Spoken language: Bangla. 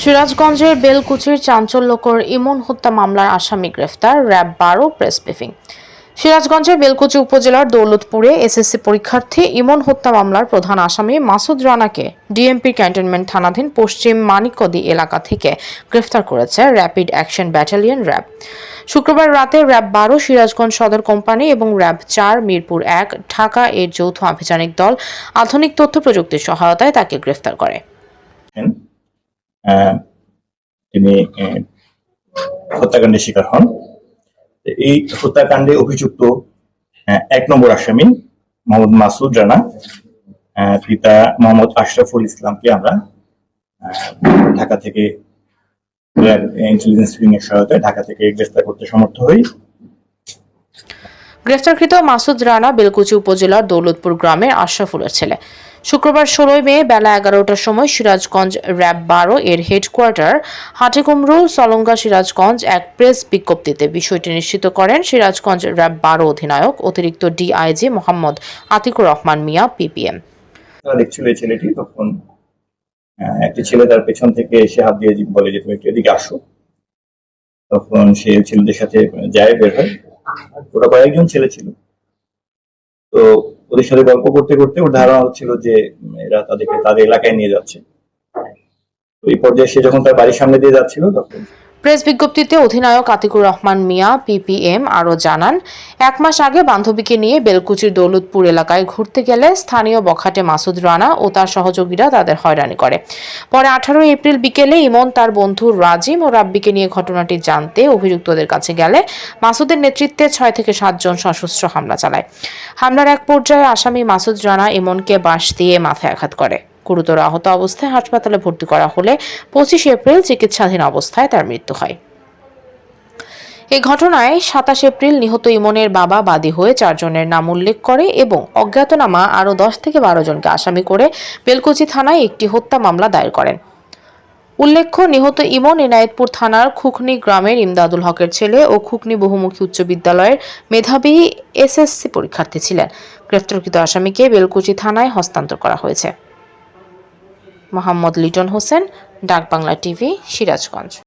সিরাজগঞ্জের বেলকুচির চাঞ্চল্যকর ইমন হত্যা মামলার আসামি গ্রেফতার, র্যাব 12 প্রেস ব্রিফিং। সিরাজগঞ্জের বেলকুচি উপজেলার দৌলতপুরে এসএসসি পরীক্ষার্থী ইমন হত্যা মামলার প্রধান আসামি মাসুদ রানাকে ডিএমপি ক্যান্টনমেন্ট থানাধীন পশ্চিম মানিকদি এলাকা থেকে গ্রেফতার করেছে র্যাপিড অ্যাকশন ব্যাটালিয়ন র্যাব। শুক্রবার রাতে র্যাব 12 সিরাজগঞ্জ সদর কোম্পানি এবং র্যাব 4 মিরপুর 1 ঢাকা এর যৌথ আভিযানিক দল আধুনিক তথ্য প্রযুক্তির সহায়তায় তাকে গ্রেফতার করে। তিনি হত্যাকাণ্ডের শিকার হন। এই হত্যাকাণ্ডে অভিযুক্ত 1 নম্বর আসামি মোহাম্মদ মাসুদ রানা, পিতা মোহাম্মদ আশরাফুল ইসলামকে আমরা ঢাকা থেকে ইন্টেলিজেন্স উইং এর সহায়তায় ঢাকা থেকে গ্রেফতার করতে সমর্থ হই। গ্রেফতারকৃত মাসুদ রানা বেলকুচি উপজেলার দৌলতপুর গ্রামের আশরাফুলের ছেলে। শুক্রবার 16 মে বেলা 11টার সময় সিরাজগঞ্জ র্যাব 12 এর হেডকোয়ার্টার হাটিকুমরুল সলঙ্গা সিরাজগঞ্জ এক প্রেস বিজ্ঞপ্তিতে বিষয়টি নিশ্চিত করেন সিরাজগঞ্জ র্যাব 12 অধিনায়ক অতিরিক্ত ডিআইজি মোহাম্মদ আতিকুর রহমান মিয়া পিপিএম। দেখছিল এই ছেলেটি, তখন একটি ছেলে তার পেছন থেকে এসে হাত দিয়ে বলে যে তুমি একটু এদিকে আসো। তখন সে ছেলেদের সাথে যায়, বের হয়। ওরা কয়েকজন ছেলে ছিল, তো ওদের সাথে গল্প করতে করতে ওর ধারণা হচ্ছিল যে এরা তাদেরকে তাদের এলাকায় নিয়ে যাচ্ছে। এই পর্যায়ে সে যখন তার বাড়ির সামনে দিয়ে যাচ্ছিল তখন প্রেস বিজ্ঞপ্তিতে অধিনায়ক আতিকুর রহমান মিয়া পিপিএম আরও জানান, 1 মাস আগে বান্ধবীকে নিয়ে বেলকুচির দৌলতপুর এলাকায় ঘুরতে গেলে স্থানীয় বখাটে মাসুদ রানা ও তার সহযোগীরা তাদের হয়রানি করে। পরে 18 এপ্রিল বিকেলে ইমন তার বন্ধু রাজিম ও রাব্বিকে নিয়ে ঘটনাটি জানতে অভিযুক্তদের কাছে গেলে মাসুদের নেতৃত্বে 6 থেকে 7 জন সশস্ত্র হামলা চালায়। হামলার এক পর্যায়ে আসামি মাসুদ রানা ইমনকে বাঁশ দিয়ে মাথায় আঘাত করে। গুরুতর আহত অবস্থায় হাসপাতালে ভর্তি করা হলে 25 এপ্রিল চিকিৎসাধীন অবস্থায় তার মৃত্যু হয়। এই ঘটনায় 27 এপ্রিল নিহত ইমনের বাবা বাদী হয়ে 4 জনের নাম উল্লেখ করে এবং অজ্ঞাতনামা আরও 10 থেকে 12 জনকে আসামি করে বেলকুচি থানায় একটি হত্যা মামলা দায়ের করেন। উল্লেখ্য, নিহত ইমন এনায়েতপুর থানার খুকনি গ্রামের ইমদাদুল হকের ছেলে ও খুকনি বহুমুখী উচ্চ বিদ্যালয়ের মেধাবী এসএসসি পরীক্ষার্থী ছিলেন। গ্রেফতারকৃত আসামিকে বেলকুচি থানায় হস্তান্তর করা হয়েছে। মোহাম্মদ লিটন হোসেন, ডাক বাংলা টিভি, সিরাজগঞ্জ।